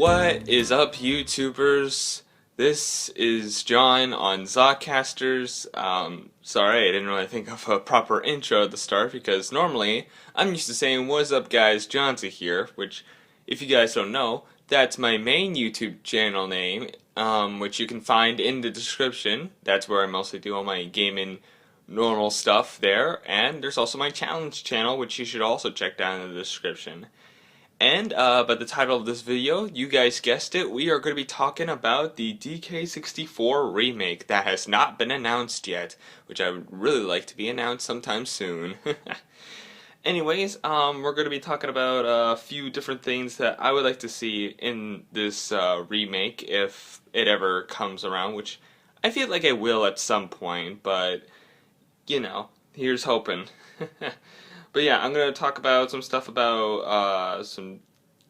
What is up, YouTubers? This is John on Zocasters. Sorry, I didn't really think of a proper intro at the start because normally I'm used to saying, "What's up, guys? John's here," which, if you guys don't know, that's my main YouTube channel name, which you can find in the description. That's where I mostly do all my gaming normal stuff there, and there's also my challenge channel, which you should also check down in the description. And by the title of this video, you guys guessed it, we are going to be talking about the DK64 remake that has not been announced yet, which I would really like to be announced sometime soon. Anyways, we're going to be talking about a few different things that I would like to see in this remake if it ever comes around, which I feel like it will at some point, but you know, here's hoping. But yeah, I'm gonna talk about some stuff about some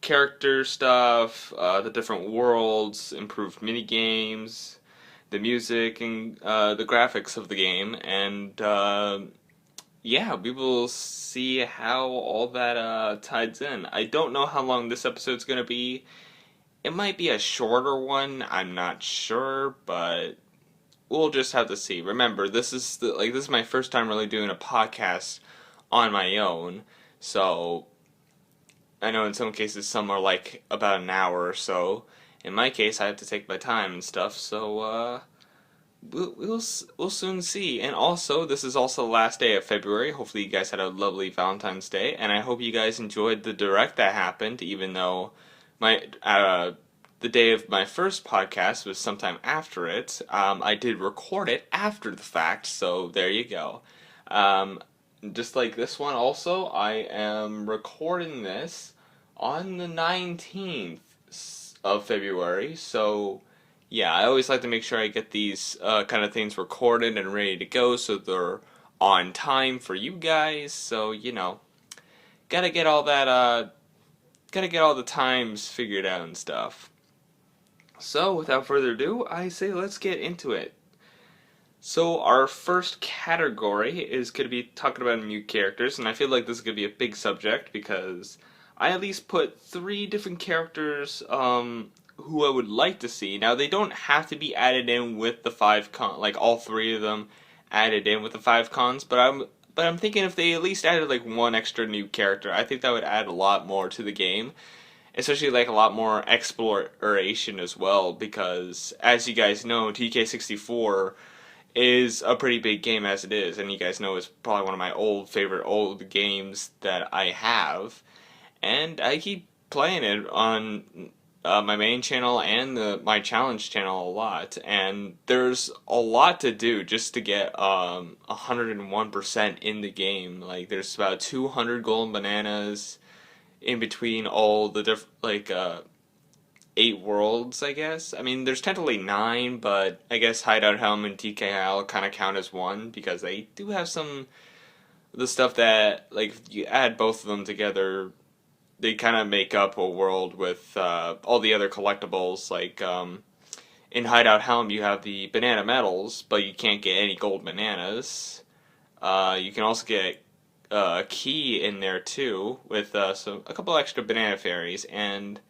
character stuff, the different worlds, improved mini games, the music, and the graphics of the game, and yeah, we will see how all that ties in. I don't know how long this episode's gonna be. It might be a shorter one. I'm not sure, but we'll just have to see. Remember, this is my first time really doing a podcast on my own. So I know in some cases some are like about an hour or so. In my case, I have to take my time and stuff. So we'll soon see. And also, this is also the last day of February. Hopefully, you guys had a lovely Valentine's Day, and I hope you guys enjoyed the direct that happened. Even though my the day of my first podcast was sometime after it, I did record it after the fact. So there you go. Um, just like this one also, I am recording this on the 19th of February, so yeah, I always like to make sure I get these kind of things recorded and ready to go so they're on time for you guys, so you know, gotta get all that, gotta get all the times figured out and stuff. So without further ado, I say let's get into it. So our first category is going to be talking about new characters, and I feel like this is going to be a big subject because I at least put three different characters who I would like to see. Now they don't have to be added in with the like all three of them added in with the five cons, but I'm thinking if they at least added like one extra new character, I think that would add a lot more to the game. Especially like a lot more exploration as well, because as you guys know, TK64 is a pretty big game as it is, and you guys know it's probably one of my favorite old games that I have, and I keep playing it on my main channel and my challenge channel a lot, and there's a lot to do just to get 101% in the game. Like there's about 200 golden bananas in between all the different like 8 worlds, I guess. I mean, there's technically 9, but I guess Hideout Helm and TKL kind of count as one because they do have some of the stuff that, like, you add both of them together, they kind of make up a world with all the other collectibles. Like, in Hideout Helm, you have the banana medals, but you can't get any gold bananas. You can also get a key in there too, with a couple extra banana fairies, and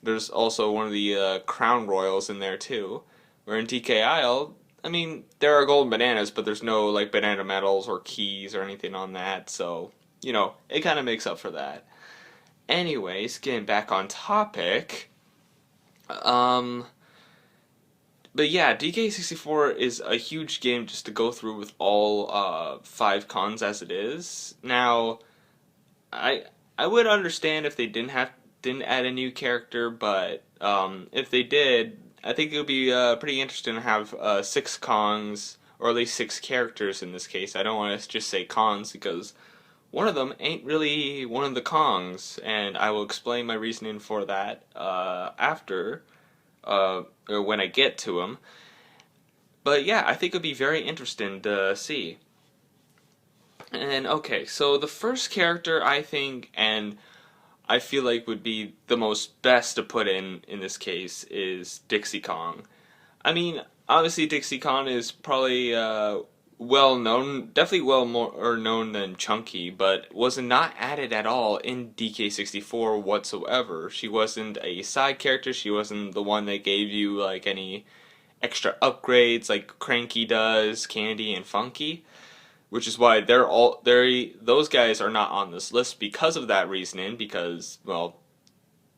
there's also one of the Crown Royals in there too. Where in TK Isle, I mean, there are golden bananas, but there's no like banana medals or keys or anything on that, so you know, it kind of makes up for that. Anyways, getting back on topic, um, but yeah, DK64 is a huge game just to go through with all 5 cons as it is. Now, I I would understand if they didn't add a new character, but if they did, I think it would be pretty interesting to have 6 cons, or at least 6 characters in this case. I don't want to just say cons because one of them ain't really one of the Kongs, and I will explain my reasoning for that after, or when I get to them. But yeah, I think it would be very interesting to see. And okay, so the first character I think, and I feel like would be the most best to put in this case is Dixie Kong. I mean, obviously Dixie Kong is probably well known, definitely well more known than Chunky, but was not added at all in DK64 whatsoever. She wasn't a side character. She wasn't the one that gave you like any extra upgrades like Cranky does, Candy, and Funky, which is why those guys are not on this list because of that reasoning. Because well,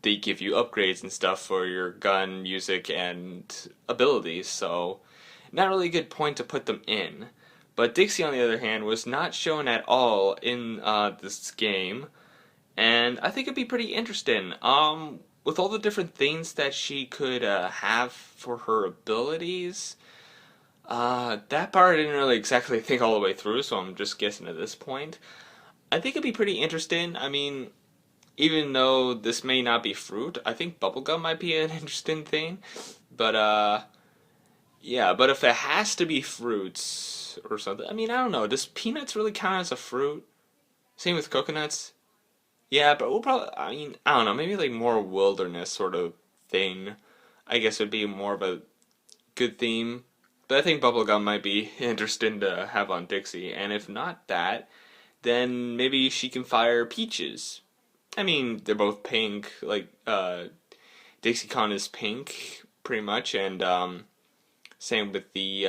they give you upgrades and stuff for your gun, music, and abilities. So not really a good point to put them in. But Dixie, on the other hand, was not shown at all in this game, and I think it'd be pretty interesting. With all the different things that she could have for her abilities, that part I didn't really exactly think all the way through, so I'm just guessing at this point. I think it'd be pretty interesting. I mean, even though this may not be fruit, I think bubblegum might be an interesting thing. But yeah, but if it has to be fruits or something, I mean, I don't know. Does peanuts really count as a fruit? Same with coconuts. Yeah, but we'll probably, I mean, I don't know, maybe like more wilderness sort of thing. I guess would be more of a good theme. But I think bubblegum might be interesting to have on Dixie. And if not that, then maybe she can fire peaches. I mean, they're both pink. Like, DixieCon is pink, pretty much, and same with the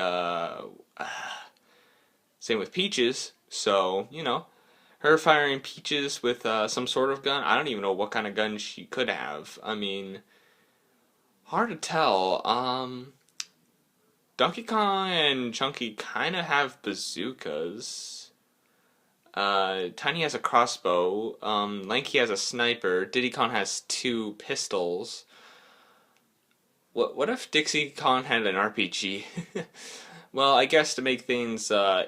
same with Peaches. So you know, her firing Peaches with some sort of gun. I don't even know what kind of gun she could have. I mean, hard to tell. Donkey Kong and Chunky kind of have bazookas. Tiny has a crossbow. Lanky has a sniper. Diddy Kong has two pistols. What if Dixie Kong had an RPG? Well, I guess to make things, I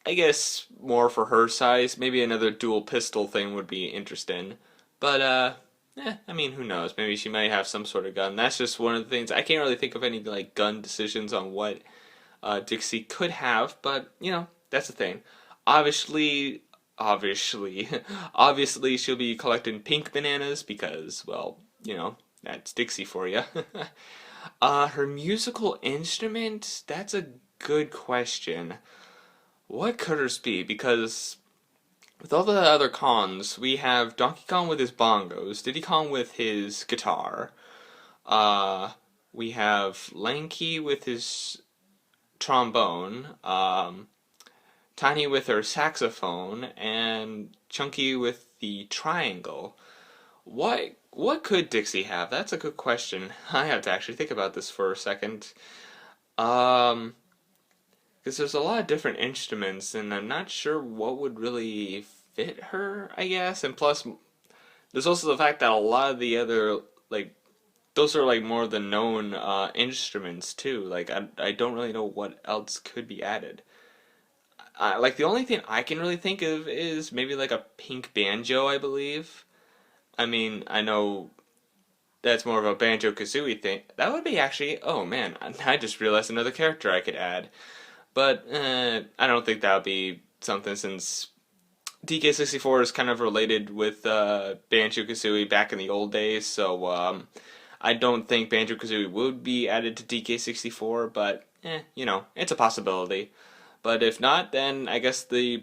guess more for her size, maybe another dual pistol thing would be interesting. But I mean, who knows? Maybe she might have some sort of gun. That's just one of the things. I can't really think of any like gun decisions on what Dixie could have, but you know, that's the thing. Obviously, obviously, obviously, she'll be collecting pink bananas because, well, you know, that's Dixie for you. Her musical instrument? That's a good question. What could hers be? Because with all the other cons, we have Donkey Kong with his bongos, Diddy Kong with his guitar, uh, we have Lanky with his trombone, Tiny with her saxophone, and Chunky with the triangle. What could Dixie have? That's a good question. I have to actually think about this for a second. Um, because there's a lot of different instruments, and I'm not sure what would really fit her, I guess. And plus, there's also the fact that a lot of the other, like, those are like more the known instruments too. Like, I don't really know what else could be added. Like, the only thing I can really think of is maybe like a pink banjo, I believe. I mean, I know that's more of a Banjo Kazooie thing. That would be actually, oh man, I just realized another character I could add. But I don't think that would be something since DK64 is kind of related with Banjo Kazooie back in the old days. So I don't think Banjo Kazooie would be added to DK64, but you know, it's a possibility. But if not, then I guess the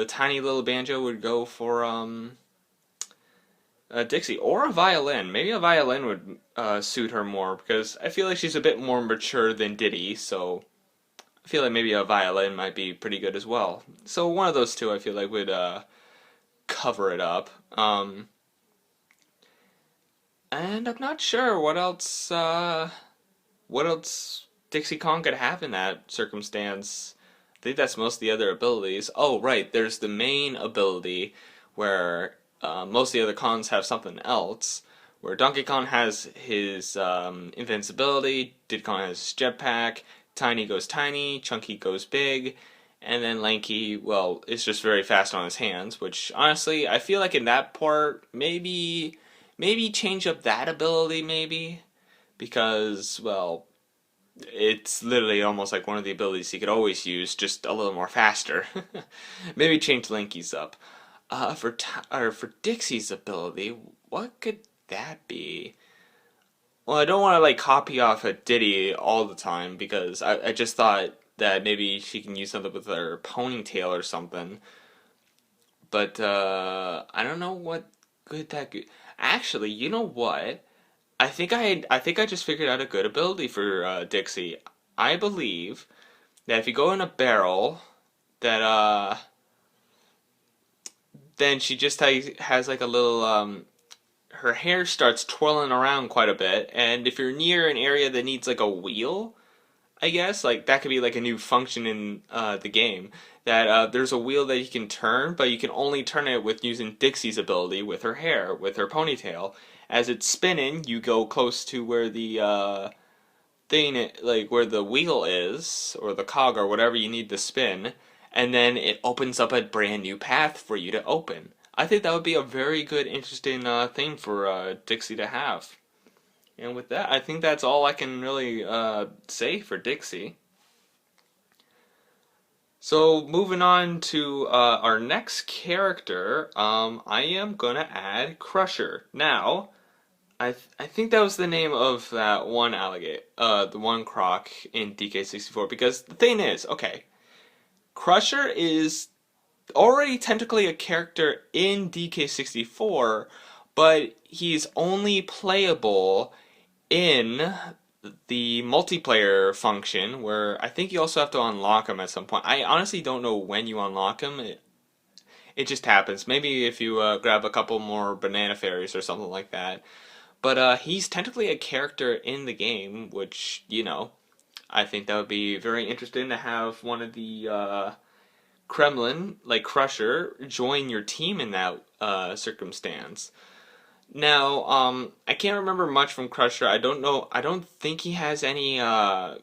tiny little banjo would go for Dixie, or a violin. Maybe a violin would suit her more because I feel like she's a bit more mature than Diddy, so I feel like maybe a violin might be pretty good as well. So one of those two I feel like would cover it up. And I'm not sure what else Dixie Kong could have in that circumstance. I think that's most of the other abilities. Oh, right, there's the main ability where most of the other cons have something else. Where Donkey Kong has his invincibility, Diddy Kong has his jetpack, Tiny goes tiny, Chunky goes big, and then Lanky, well, is just very fast on his hands, which honestly, I feel like in that part, maybe change up that ability, maybe, because, well, it's literally almost like one of the abilities he could always use, just a little more faster. Maybe change Lanky's up. For Dixie's ability, what could that be? Well, I don't want to like copy off a Diddy all the time because I just thought that maybe she can use something with her ponytail or something. But I don't know what good that could. Actually, you know what? I think I just figured out a good ability for Dixie. I believe that if you go in a barrel, that then she just has like a little her hair starts twirling around quite a bit, and if you're near an area that needs like a wheel, I guess like that could be like a new function in the game. That there's a wheel that you can turn, but you can only turn it with using Dixie's ability with her hair, with her ponytail. As it's spinning, you go close to where the thing, like where the wheel is, or the cog, or whatever you need to spin, and then it opens up a brand new path for you to open. I think that would be a very good, interesting thing for Dixie to have. And with that, I think that's all I can really say for Dixie. So moving on to our next character, I am gonna add Crusher. Now, I think that was the name of that one alligator, the one croc in DK64. Because the thing is, okay, Crusher is already technically a character in DK64, but he's only playable in the multiplayer function, where I think you also have to unlock him at some point. I honestly don't know when you unlock him. It just happens. Maybe if you grab a couple more banana fairies or something like that. But he's technically a character in the game, which, I think that would be very interesting to have one of the Kremlin, like Crusher, join your team in that circumstance. Now, I can't remember much from Crusher. I don't know. I don't think he has any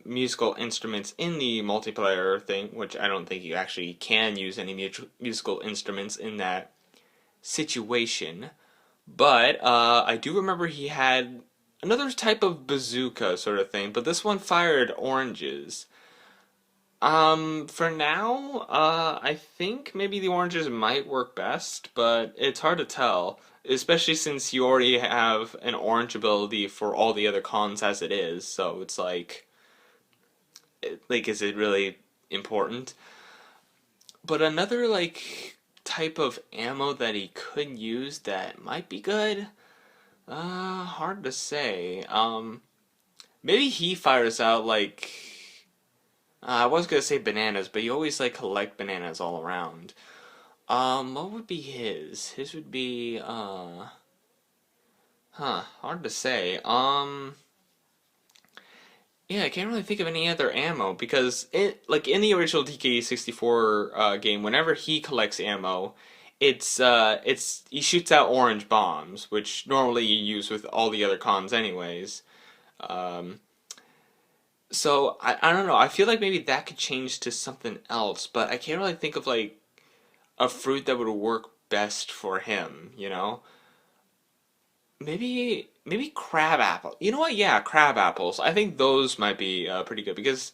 musical instruments in the multiplayer thing, which I don't think you actually can use any musical instruments in that situation. But I do remember he had another type of bazooka sort of thing, but this one fired oranges. For now, I think maybe the oranges might work best, but it's hard to tell, especially since you already have an orange ability for all the other cons as it is. So it's like, is it really important? But another like type of ammo that he could use that might be good. Hard to say. Maybe he fires out like I was gonna say bananas, but you always like collect bananas all around. What would be his? His would be hard to say. Yeah, I can't really think of any other ammo because like in the original DK64 game, whenever he collects ammo, it's he shoots out orange bombs, which normally you use with all the other cons anyways. Um, so I don't know. I feel like maybe that could change to something else, but I can't really think of like a fruit that would work best for him, you know? Maybe crab apple. You know what? Yeah, crab apples. I think those might be pretty good because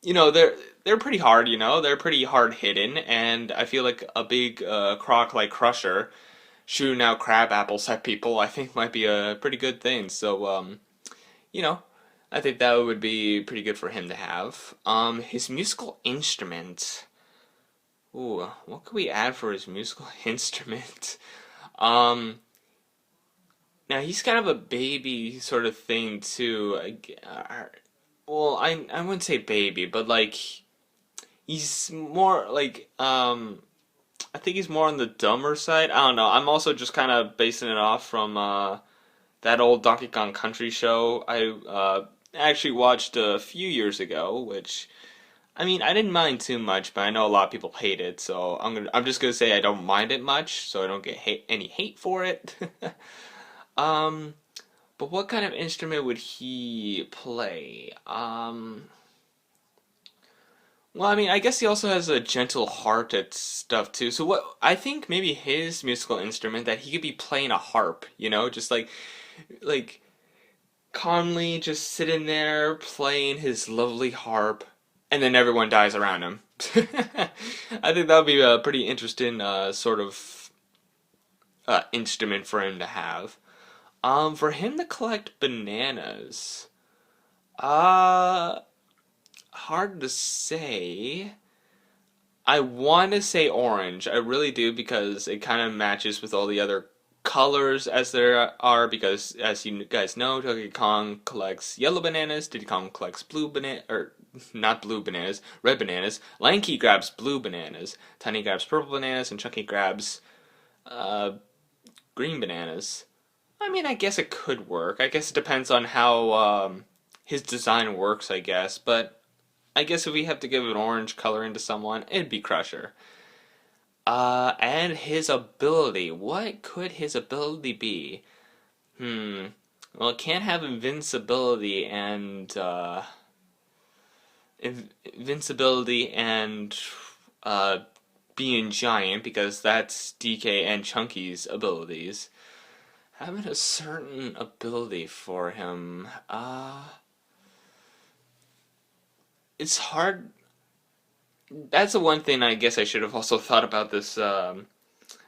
they're pretty hard. They're pretty hard hitting, and I feel like a big croc like Crusher shooting out crab apples at people, I think might be a pretty good thing. So you know, I think that would be pretty good for him to have. His musical instrument. Ooh, what could we add for his musical instrument? Um, Now he's kind of a baby sort of thing too. Well, I wouldn't say baby, but like he's more like I think he's more on the dumber side. I don't know. I'm also just kind of basing it off from that old Donkey Kong Country show I actually watched a few years ago, which I mean I didn't mind too much, but I know a lot of people hate it, so I'm just gonna say I don't mind it much, so I don't get any hate for it. Um, but what kind of instrument would he play? Well, I mean, I guess he also has a gentle heart at stuff too. So what I think maybe his musical instrument that he could be playing a harp, just like calmly just sitting there playing his lovely harp, and then everyone dies around him. I think that would be a pretty interesting sort of instrument for him to have. For him to collect bananas, uh, hard to say. I want to say orange. I really do because it kind of matches with all the other colors as there are. Because as you guys know, Donkey Kong collects yellow bananas. Diddy Kong collects blue banana or not blue bananas, red bananas. Lanky grabs blue bananas. Tiny grabs purple bananas, and Chunky grabs uh, green bananas. I mean, I guess it could work. I guess it depends on how his design works. I guess, but I guess if we have to give an orange color into someone, it'd be Crusher. And his ability. What could his ability be? Well, it can't have invincibility and invincibility and uh, being giant because that's DK and Chunky's abilities. Having a certain ability for him. It's hard. That's the one thing I guess I should have also thought about this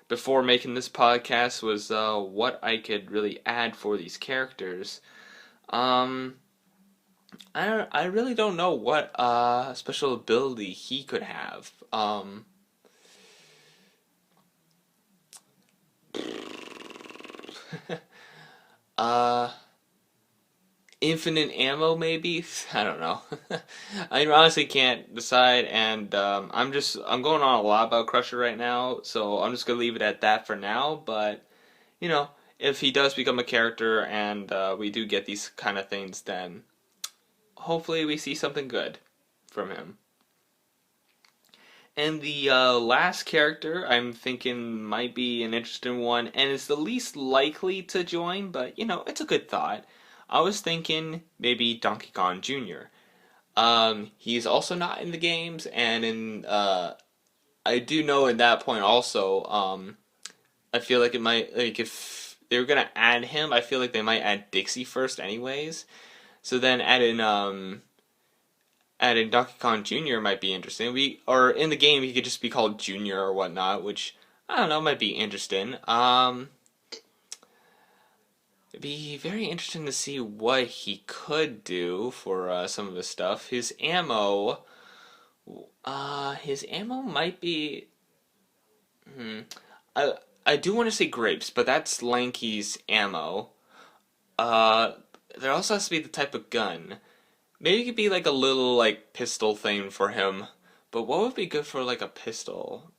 before making this podcast was what I could really add for these characters. Um, I really don't know what special ability he could have. Uh, Infinite ammo maybe. I don't know. I honestly can't decide, and I'm going on a lot about Crusher right now, so I'm just gonna leave it at that for now. But you know, if he does become a character and we do get these kind of things, then hopefully we see something good from him. And the last character I'm thinking might be an interesting one, and it's the least likely to join, but you know, it's a good thought. I was thinking maybe Donkey Kong Jr. He's also not in the games, and I do know at that point also, I feel like it might, like if they were gonna add him, I feel like they might add Dixie first anyways. So then adding Donkey Kong Jr. might be interesting. Or in the game he could just be called Junior or whatnot, which I don't know might be interesting. It'd be very interesting to see what he could do for some of his stuff. His ammo might be. Hmm, I I do want to say grapes, but that's Lanky's ammo. Uh, there also has to be the type of gun. Maybe it could be like a little like pistol thing for him. But what would be good for like a pistol?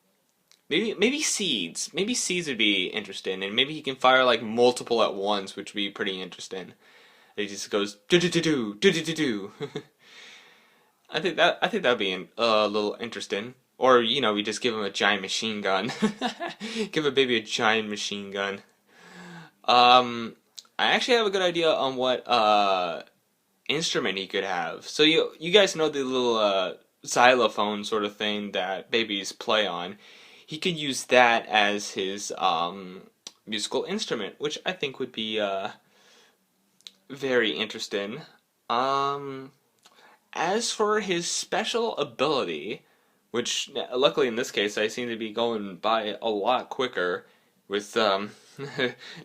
Maybe seeds. Maybe seeds would be interesting, and maybe he can fire like multiple at once, which would be pretty interesting. He just goes do do do do do do do do. I think that'd be a little interesting. Or you know, we just give him a giant machine gun. Give a baby a giant machine gun. Um, I actually have a good idea on what instrument he could have. So you guys know the little xylophone sort of thing that babies play on. He could use that as his musical instrument, which I think would be very interesting. Um, as for his special ability, which luckily in this case I seem to be going by a lot quicker with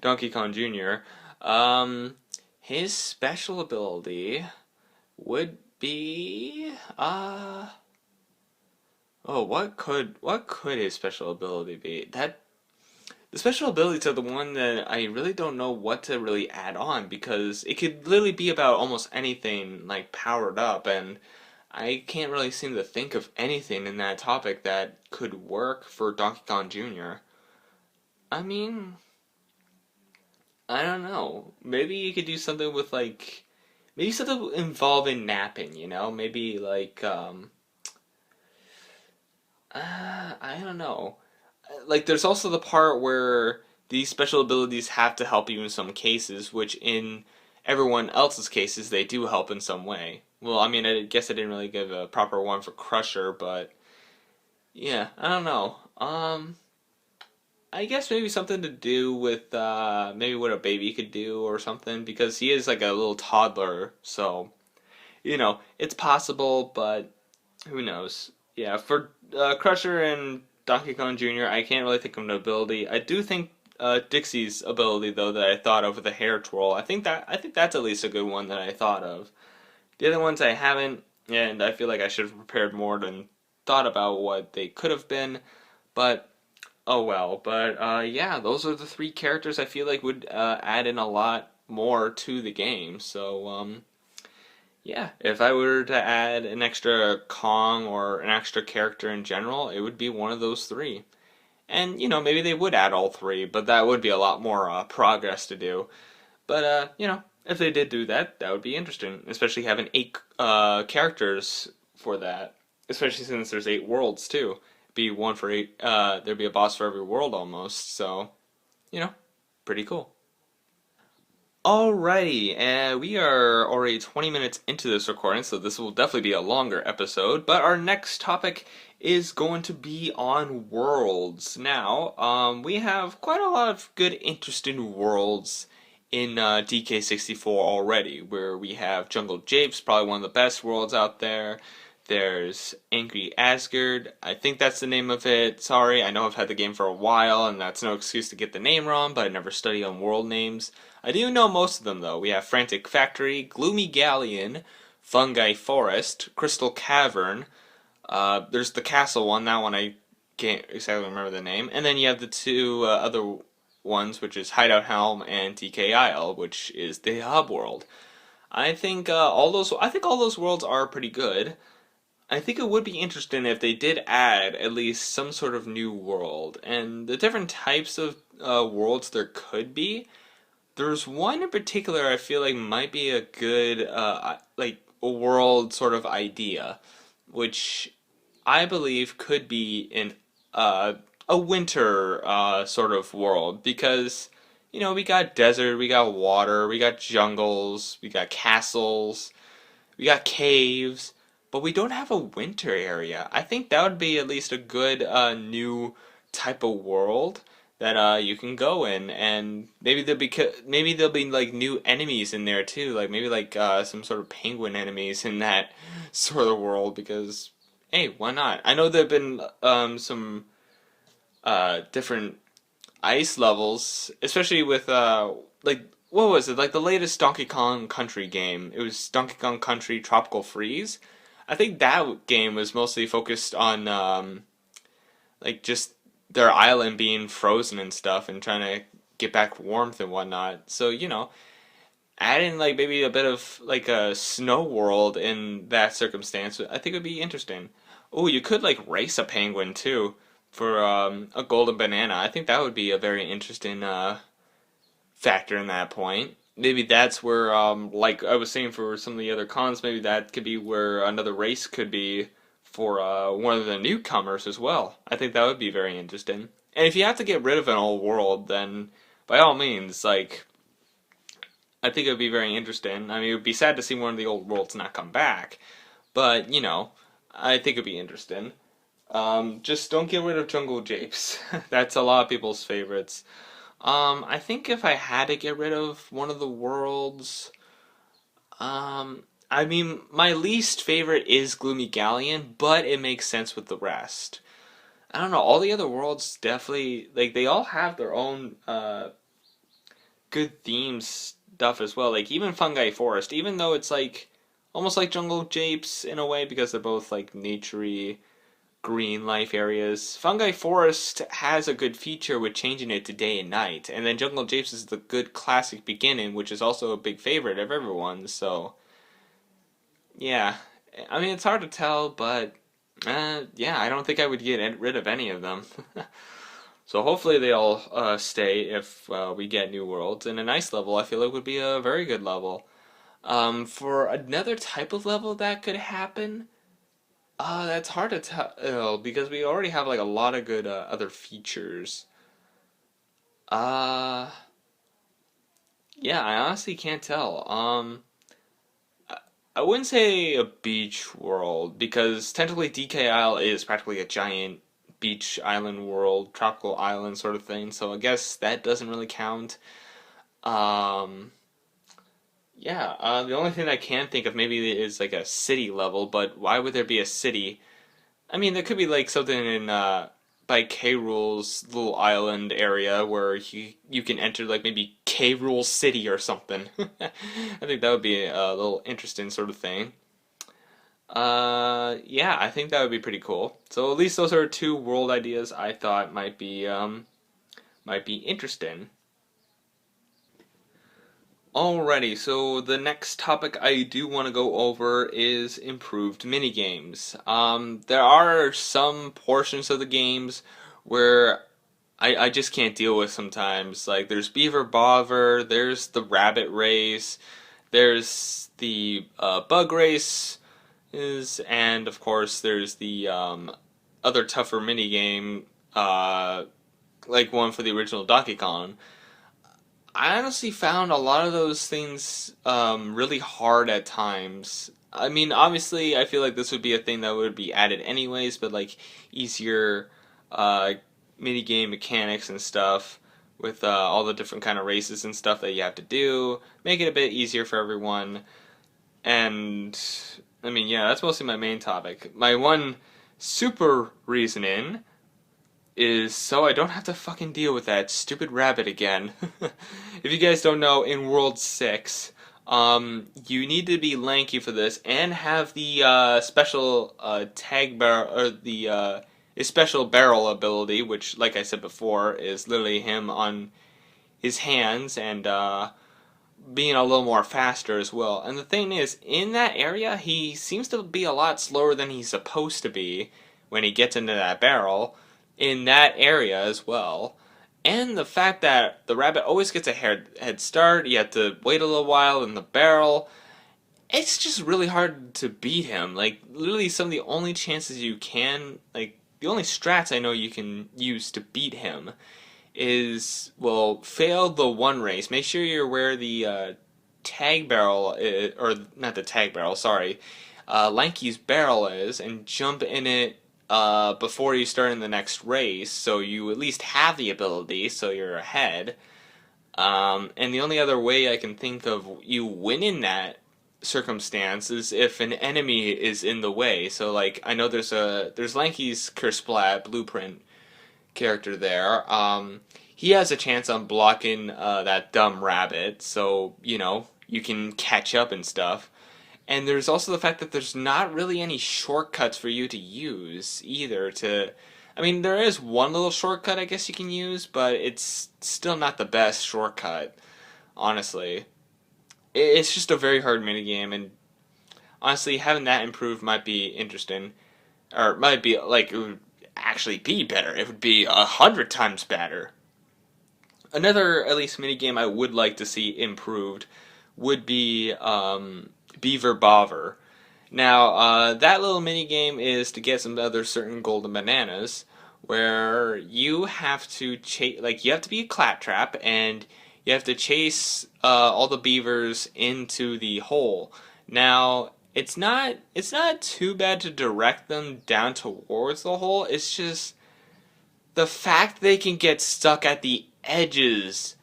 Donkey Kong Jr. Um, his special ability would be oh, what could his special ability be? That the special abilities are the one that I really don't know what to really add on because it could literally be about almost anything like powered up, and I can't really seem to think of anything in that topic that could work for Donkey Kong Jr. I mean, I don't know. Maybe you could do something with like maybe something involving napping, you know? Maybe like I don't know. Like there's also the part where these special abilities have to help you in some cases, which in everyone else's cases they do help in some way. Well, I mean, I guess I didn't really give a proper one for Crusher, but yeah, I don't know. I guess maybe something to do with maybe what a baby could do or something because he is like a little toddler, so you know, it's possible, but who knows? Yeah, for Crusher and Donkey Kong Jr., I can't really think of an ability. I do think Dixie's ability though that I thought of with the hair twirl. I think that's at least a good one that I thought of. The other ones I haven't. and I feel like I should have prepared more and thought about what they could have been, but oh well. But yeah, those are the three characters I feel like would add in a lot more to the game. So yeah, if I were to add an extra Kong or an extra character in general, it would be one of those three. And maybe they would add all three, but that would be a lot more progress to do. But if they did do that, that would be interesting, especially having eight characters for that. Especially since there's eight worlds too. Be one for eight. There'd be a boss for every world almost. So you know, pretty cool. Alrighty, and we are already 20 minutes into this recording, so this will definitely be a longer episode. But our next topic is going to be on worlds. Now, we have quite a lot of good, interesting worlds in DK64 already, where we have Jungle Japes, probably one of the best worlds out there. There's Angry Asgard. I think that's the name of it. Sorry, I know I've had the game for a while, and that's no excuse to get the name wrong, but I never study on world names. I do know most of them, though. We have Frantic Factory, Gloomy Galleon, Fungi Forest, Crystal Cavern. There's the castle one. That one I can't exactly remember the name. And then you have the two other ones, which is Hideout Helm and TK Isle, which is the hub world. I think all those worlds are pretty good. I think it would be interesting if they did add at least some sort of new world, and the different types of worlds there could be. There's one in particular I feel like might be a good like a world sort of idea, which I believe could be in uh, a winter sort of world because we got desert, we got water, we got jungles, we got castles, we got caves, but we don't have a winter area. I think that would be at least a good new type of world that you can go in, and maybe there'll be like new enemies in there too, like maybe like some sort of penguin enemies in that sort of world. Because hey, why not? I know there've been some different ice levels, especially with like what was it like the latest Donkey Kong Country game? It was Donkey Kong Country Tropical Freeze. I think that game was mostly focused on like just their island being frozen and stuff, and trying to get back warmth and whatnot. So adding like maybe a bit of like a snow world in that circumstance, I think would be interesting. Oh, you could like race a penguin too for a golden banana. I think that would be a very interesting factor in that point. Maybe that's where, like I was saying for some of the other cons, maybe that could be where another race could be for one of the newcomers as well. I think that would be very interesting. And if you have to get rid of an old world, then by all means, like I think it would be very interesting. I mean, it would be sad to see one of the old worlds not come back, but I think it'd be interesting. Just don't get rid of Jungle Japes. That's a lot of people's favorites. I think if I had to get rid of one of the worlds, I mean, my least favorite is Gloomy Galleon, but it makes sense with the rest. I don't know, all the other worlds definitely, like, they all have their own, good themes stuff as well. Like, even Fungi Forest, even though it's like, almost like Jungle Japes in a way, because they're both, like, naturey, green life areas. Fungi Forest has a good feature with changing it to day and night, and then Jungle Japes is the good classic beginning, which is also a big favorite of everyone. So yeah, I mean it's hard to tell, but yeah, I don't think I would get rid of any of them. So hopefully they all stay if we get new worlds. And a nice level, I feel like would be a very good level. For another type of level that could happen, that's hard to tell because we already have like a lot of good other features. Uh, yeah, I honestly can't tell. I wouldn't say a beach world because technically DK Isle is practically a giant beach island world, tropical island sort of thing. So I guess that doesn't really count. Um, yeah, the only thing I can think of maybe is like a city level, but why would there be a city? I mean, there could be like something in by K Rool's little island area where you can enter like maybe K Rool City or something. I think that would be a little interesting sort of thing. Yeah, I think that would be pretty cool. So at least those are two world ideas I thought might be interesting. Alrighty, so the next topic I do want to go over is improved minigames. There are some portions of the games where I just can't deal with sometimes. Like there's Beaver Bother, there's the Rabbit Race, there's the Bug Race, and of course there's the other tougher minigame, like one for the original Donkey Kong. I honestly found a lot of those things really hard at times. I mean, obviously, I feel like this would be a thing that would be added anyways, but like easier uh, mini game mechanics and stuff with all the different kind of races and stuff that you have to do, make it a bit easier for everyone. And I mean, yeah, that's mostly my main topic. My one super reasoning is so I don't have to fucking deal with that stupid rabbit again. If you guys don't know, in World 6, you need to be lanky for this and have the special tag barrel, or the special barrel ability, which, like I said before, is literally him on his hands and being a little more faster as well. And the thing is, in that area, he seems to be a lot slower than he's supposed to be when he gets into that barrel in that area as well. And the fact that the rabbit always gets a head start, you have to wait a little while in the barrel. It's just really hard to beat him. Like, literally, some of the only chances you can, like, the only strats I know you can use to beat him is, well, fail the one race. Make sure you're where the tag barrel is, or not the tag barrel, sorry, Lanky's barrel is, and jump in it before you start in the next race, so you at least have the ability, so you're ahead. And the only other way I can think of you winning that circumstance is if an enemy is in the way. So like I know there's Lanky's Kersplat blueprint character there. He has a chance on blocking that dumb rabbit, so you know you can catch up and stuff. And there's also the fact that there's not really any shortcuts for you to use either. I mean, there is one little shortcut I guess you can use, but it's still not the best shortcut, honestly. It's just a very hard minigame, and honestly, having that improved might be interesting, or it might be like it would actually be better. It would be 100 times better. Another, at least, minigame I would like to see improved would be Beaver Bother. Now, that little minigame is to get some other certain golden bananas, where you have to chase, like, you have to be a claptrap, and you have to chase all the beavers into the hole. Now, it's not too bad to direct them down towards the hole. It's just the fact they can get stuck at the edges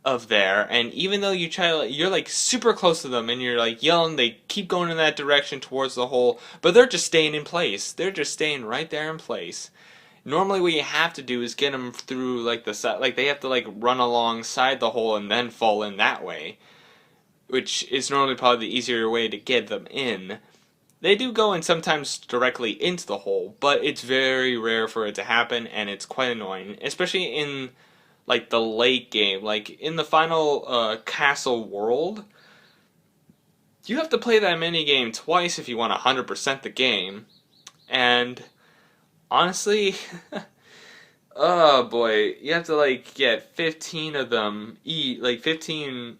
of there, and even though you're like super close to them and you're like yelling, they keep going in that direction towards the hole, but they're just staying in place. They're just staying right there in place. Normally what you have to do is get them through like the side, like they have to like run alongside the hole and then fall in that way, which is normally probably the easier way to get them in. They do go in sometimes directly into the hole, but it's very rare for it to happen, and it's quite annoying, especially in like the late game. Like in the final castle world, you have to play that mini game twice if you want to 100% the game. And honestly, oh boy, you have to like get 15 of them eat like 15.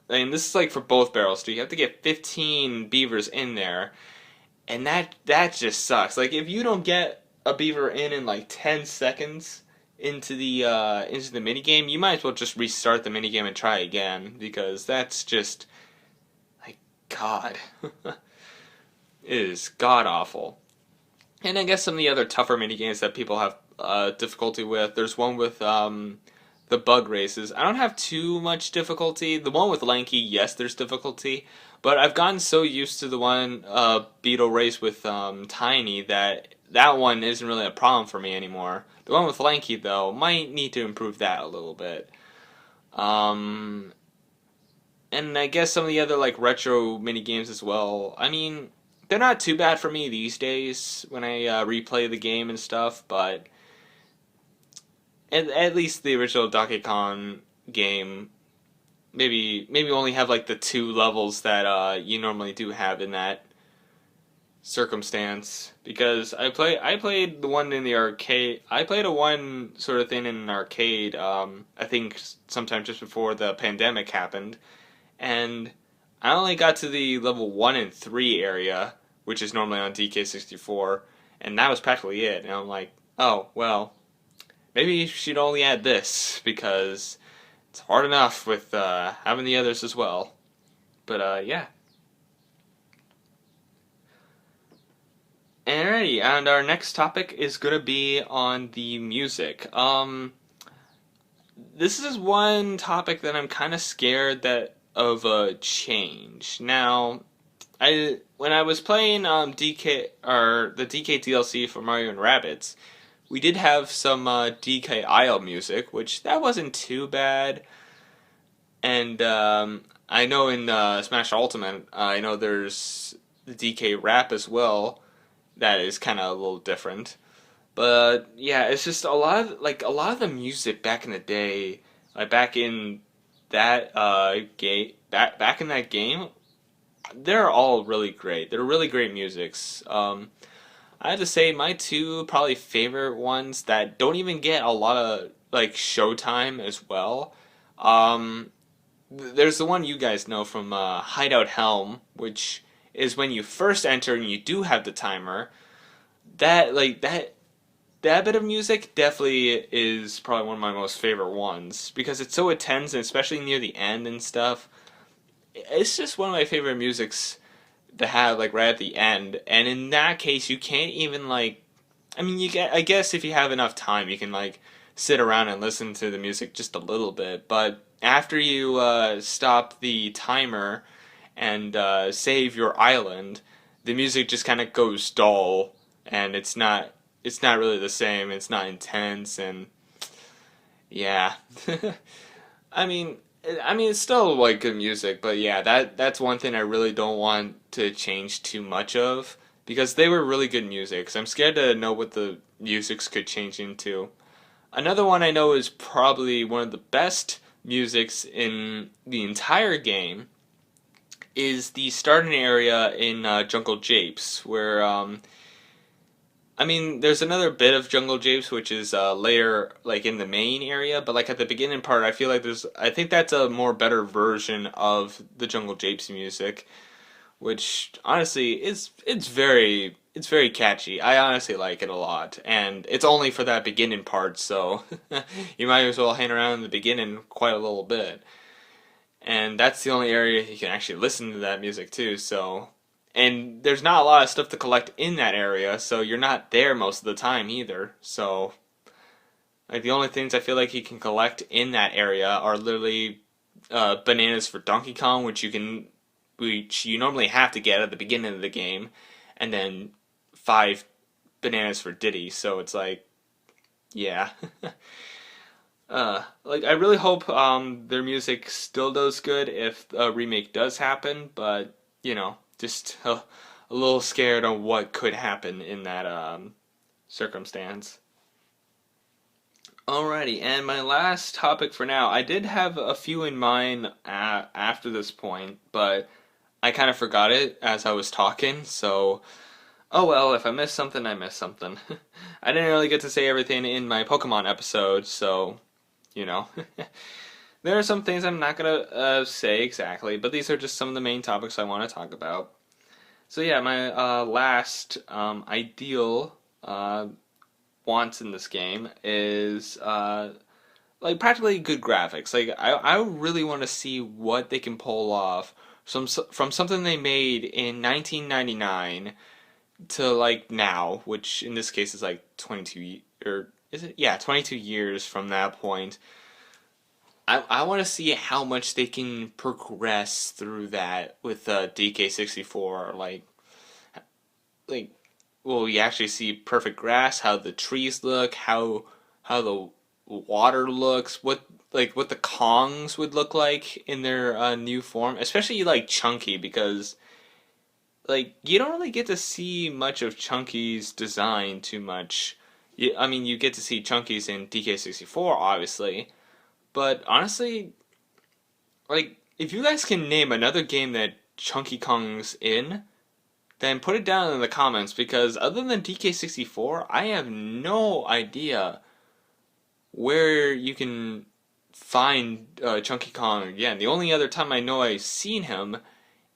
I mean, this is like for both barrels too. You have to get 15 beavers in there, and that just sucks. Like if you don't get a beaver in like 10 seconds into the mini game, you might as well just restart the mini game and try again, because that's just like God. It is god awful. And I guess some of the other tougher mini games that people have difficulty with. There's one with the bug races. I don't have too much difficulty. The one with Lanky, yes, there's difficulty, but I've gotten so used to the one beetle race with Tiny that that one isn't really a problem for me anymore. The one with Lanky, though, might need to improve that a little bit. And I guess some of the other like retro mini games as well. I mean, they're not too bad for me these days when I replay the game and stuff, but at least the original Donkey Kong game maybe only have like the two levels that you normally do have in that circumstance, because I played the one in the arcade. I played a one sort of thing in an arcade. I think sometime just before the pandemic happened, and I only got to the level 1 and 3 area, which is normally on DK64, and that was practically it. And I'm like, oh well, maybe you should only add this because it's hard enough with having the others as well. But yeah. Alrighty, and our next topic is gonna be on the music. This is one topic that I'm kind of scared that of a change. Now, I when I was playing DK or the DK DLC for Mario and Rabbids, we did have some DK Isle music, which that wasn't too bad. And I know in Smash Ultimate, I know there's the DK rap as well. That is kind of a little different. But yeah, it's just a lot of the music back in the day, like back in that back in that game, they're all really great. They're really great musics. I have to say my two probably favorite ones that don't even get a lot of like showtime as well. Um, there's the one you guys know from Hideout Helm, which is when you first enter and you do have the timer. That bit of music definitely is probably one of my most favorite ones because it's so intense, and especially near the end and stuff. It's just one of my favorite musics to have like right at the end. And in that case, you can't even like. I mean, you get. I guess if you have enough time, you can like sit around and listen to the music just a little bit. But after you stop the timer and save your island, the music just kind of goes dull, and it's not really the same. It's not intense, and yeah. I mean, it's still like good music, but yeah, that's one thing I really don't want to change too much of because they were really good music. So I'm scared to know what the musics could change into. Another one I know is probably one of the best musics in the entire game is the starting area in Jungle Japes, where I mean, there's another bit of Jungle Japes which is later, like in the main area, but like at the beginning part, I feel like I think that's a more better version of the Jungle Japes music, which honestly it's very catchy. I honestly like it a lot, and it's only for that beginning part, so you might as well hang around in the beginning quite a little bit. And that's the only area you can actually listen to that music too. So, and there's not a lot of stuff to collect in that area, so you're not there most of the time either. So, like the only things I feel like you can collect in that area are literally bananas for Donkey Kong, which you normally have to get at the beginning of the game, and then 5 bananas for Diddy. So it's like, yeah. Like I really hope their music still does good if a remake does happen, but you know, just a little scared on what could happen in that circumstance. Alrighty, and my last topic for now, I did have a few in mind after this point, but I kind of forgot it as I was talking, so oh well, if I missed something, I missed something. I didn't really get to say everything in my Pokemon episode, so you know. There are some things I'm not gonna say exactly, but these are just some of the main topics I want to talk about. So yeah, my last ideal wants in this game is like practically good graphics. Like I really want to see what they can pull off from something they made in 1999 to like now, which in this case is like 22 or is it? Yeah, 22 years from that point. I want to see how much they can progress through that with DK64. Like, will you actually see perfect grass? How the trees look? How the water looks? What the Kongs would look like in their new form? Especially like Chunky because like you don't really get to see much of Chunky's design too much. I mean, you get to see Chunky's in DK64, obviously, but honestly, like if you guys can name another game that Chunky Kong's in, then put it down in the comments because other than DK64, I have no idea where you can find Chunky Kong again. The only other time I know I've seen him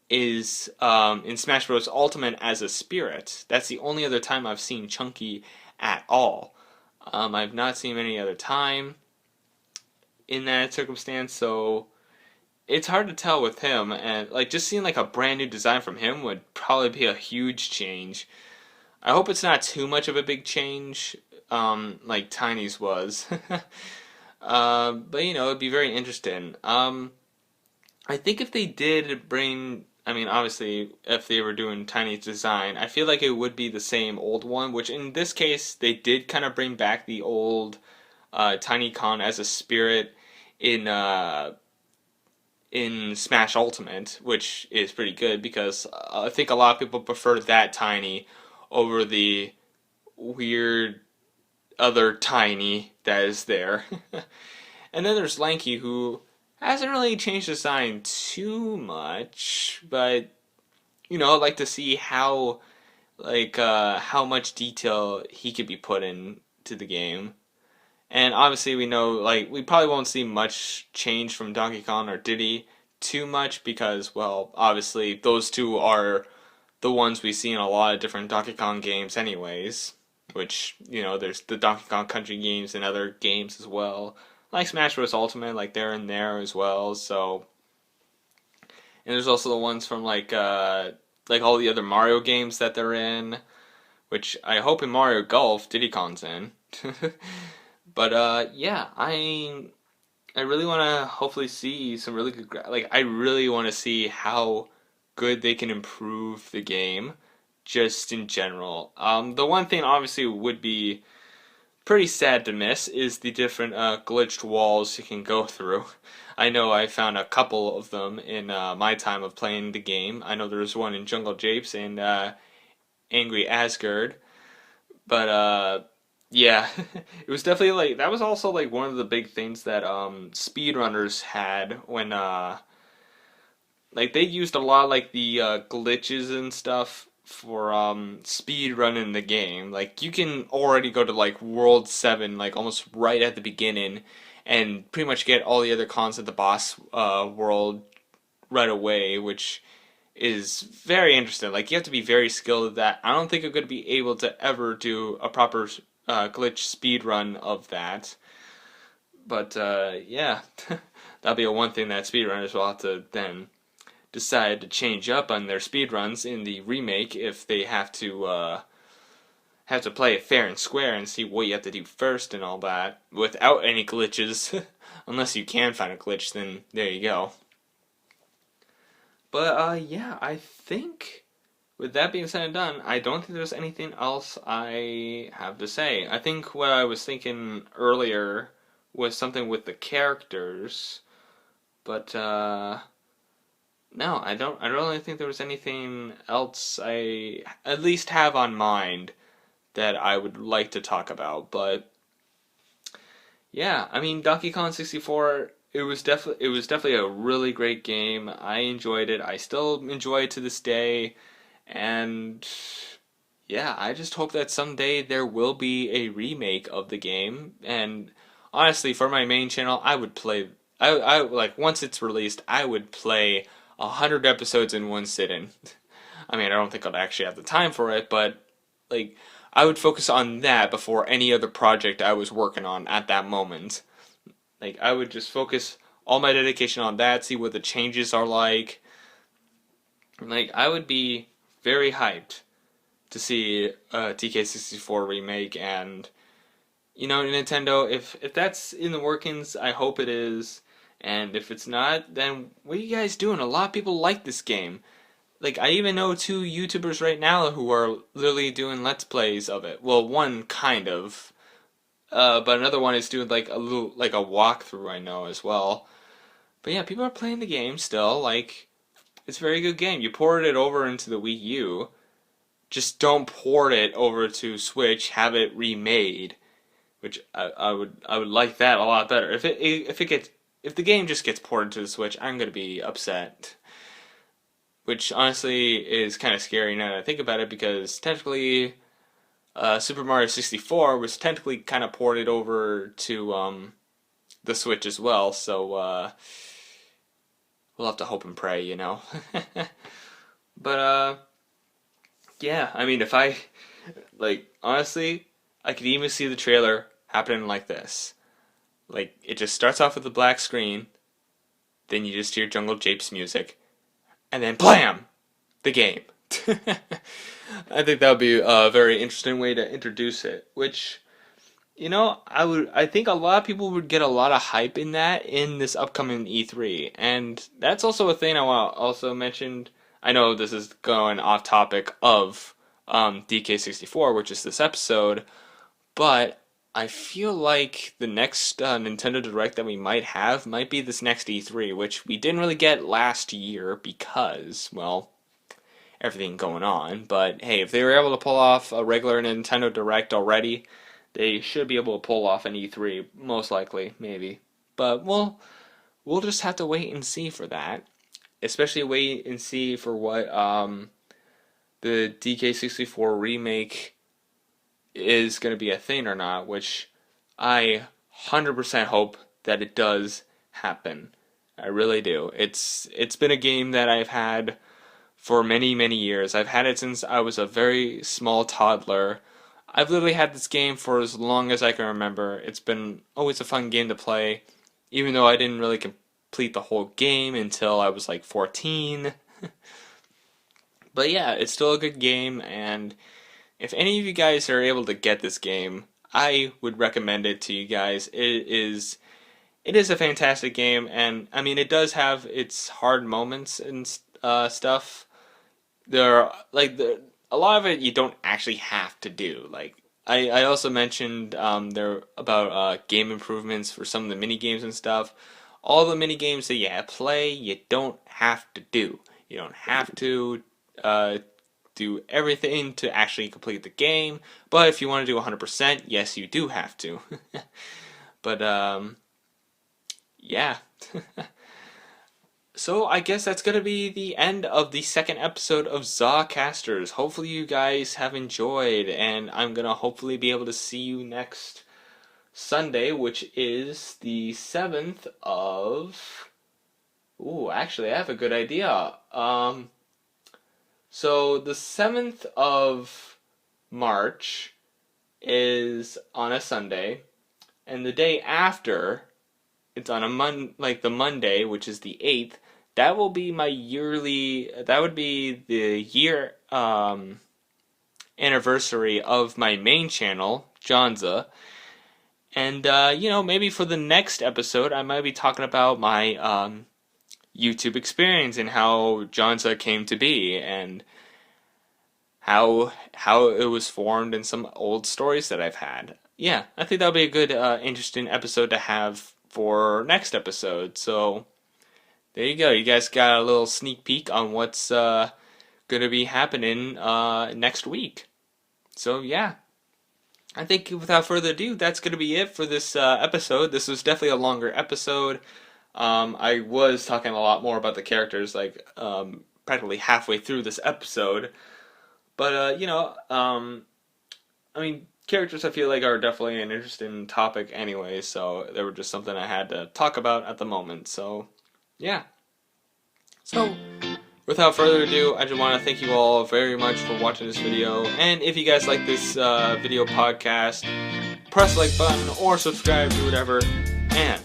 is in Smash Bros. Ultimate as a spirit. That's the only other time I've seen Chunky at all. I've not seen him any other time in that circumstance, so it's hard to tell with him. And like just seeing like a brand new design from him would probably be a huge change. I hope it's not too much of a big change, like Tiny's was. But you know, it'd be very interesting. I think if they did bring, I mean, obviously, if they were doing Tiny's design, I feel like it would be the same old one, which in this case, they did kind of bring back the old Tiny Con as a spirit in Smash Ultimate, which is pretty good because I think a lot of people prefer that Tiny over the weird other Tiny that is there. And then there's Lanky, who hasn't really changed the design too much, but you know, I'd like to see how much detail he could be put into the game. And obviously, we know like we probably won't see much change from Donkey Kong or Diddy too much because, well, obviously those two are the ones we see in a lot of different Donkey Kong games, anyways. Which you know, there's the Donkey Kong Country games and other games as well, like Smash Bros. Ultimate, like they're in there as well. So, and there's also the ones from like all the other Mario games that they're in, which I hope in Mario Golf Diddy Kong's in. But yeah, I really want to hopefully see some really good like I really want to see how good they can improve the game just in general. The one thing obviously would be pretty sad to miss is the different glitched walls you can go through. I know I found a couple of them in my time of playing the game. I know there's one in Jungle Japes and Angry Asgard, but yeah, it was definitely like that was also like one of the big things that speedrunners had when like they used a lot of like the glitches and stuff for speed running the game. Like you can already go to like World 7 like almost right at the beginning and pretty much get all the other cons at the boss world right away, which is very interesting. Like you have to be very skilled at that. I don't think I'm going to be able to ever do a proper glitch speed run of that. But yeah, that'll be a one thing that speedrunners will have to then decide to change up on their speedruns in the remake if they have to play it fair and square and see what you have to do first and all that without any glitches. Unless you can find a glitch, then there you go. But yeah, I think with that being said and done, I don't think there's anything else I have to say. I think what I was thinking earlier was something with the characters, but no, I don't really think there was anything else I at least have on mind that I would like to talk about. But yeah, I mean Donkey Kong 64, it was definitely a really great game. I enjoyed it. I still enjoy it to this day. And yeah, I just hope that someday there will be a remake of the game. And honestly, for my main channel, I would play. I like once it's released, I would play 100 episodes in one sitting. I mean, I don't think I'd actually have the time for it, but like I would focus on that before any other project I was working on at that moment. Like I would just focus all my dedication on that, see what the changes are like. Like I would be very hyped to see a TK64 remake, and you know, Nintendo, if that's in the workings, I hope it is. And if it's not, then what are you guys doing? A lot of people like this game. Like I even know two YouTubers right now who are literally doing Let's Plays of it. Well, one kind of, but another one is doing like a little like a walkthrough. I know as well. But yeah, people are playing the game still. Like It's a very good game. You ported it over into the Wii U. Just don't port it over to Switch. Have it remade, which I would like that a lot better. If the game just gets ported to the Switch, I'm gonna be upset. Which honestly is kind of scary now that I think about it, because technically Super Mario 64 was technically kind of ported over to the Switch as well, so we'll have to hope and pray, you know. But yeah, I mean, if I honestly, I could even see the trailer happening like this. Like, it just starts off with a black screen, then you just hear Jungle Jape's music, and then blam, the game. I think that would be a very interesting way to introduce it, which, you know, I think a lot of people would get a lot of hype in that in this upcoming E3. And that's also a thing I want to also mention. I know this is going off topic of DK64, which is this episode, but I feel like the next Nintendo Direct that we might have might be this next E3, which we didn't really get last year because, well, everything going on. But hey, if they were able to pull off a regular Nintendo Direct already, they should be able to pull off an E3, most likely, maybe. But we'll just have to wait and see for that. Especially wait and see for what the DK64 remake is going to be a thing or not, which I 100% hope that it does happen. I really do. It's been a game that I've had for many, many years. I've had it since I was a very small toddler. I've literally had this game for as long as I can remember. It's been always a fun game to play, even though I didn't really complete the whole game until I was like 14. But yeah, it's still a good game, and if any of you guys are able to get this game, I would recommend it to you guys. It is a fantastic game, and I mean, it does have its hard moments and stuff. There are a lot of it you don't actually have to do. Like I also mentioned there about game improvements for some of the mini games and stuff. All the mini games that you play, you don't have to do. You don't have to do everything to actually complete the game. But if you want to do 100%, yes, you do have to. But yeah. So I guess that's going to be the end of the second episode of Zawcasters. Hopefully you guys have enjoyed, and I'm going to hopefully be able to see you next Sunday, which is the 7th of... Ooh, actually, I have a good idea. So the 7th of March is on a Sunday, and the day after, it's on the Monday, which is the 8th. That will be my yearly. That would be the year anniversary of my main channel, Jonza. And you know, maybe for the next episode, I might be talking about my YouTube experience and how Jonza came to be, and how it was formed, and some old stories that I've had. Yeah, I think that'll be a good, interesting episode to have for next episode. So there you go. You guys got a little sneak peek on what's going to be happening next week. So yeah, I think without further ado, that's going to be it for this episode. This was definitely a longer episode. I was talking a lot more about the characters, like practically halfway through this episode. But you know, I mean, characters I feel like are definitely an interesting topic anyway, so they were just something I had to talk about at the moment. So yeah. So without further ado, I just want to thank you all very much for watching this video. And if you guys like this video podcast, press the like button or subscribe, do whatever. And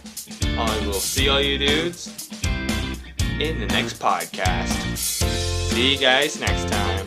I will see all you dudes in the next podcast. See you guys next time.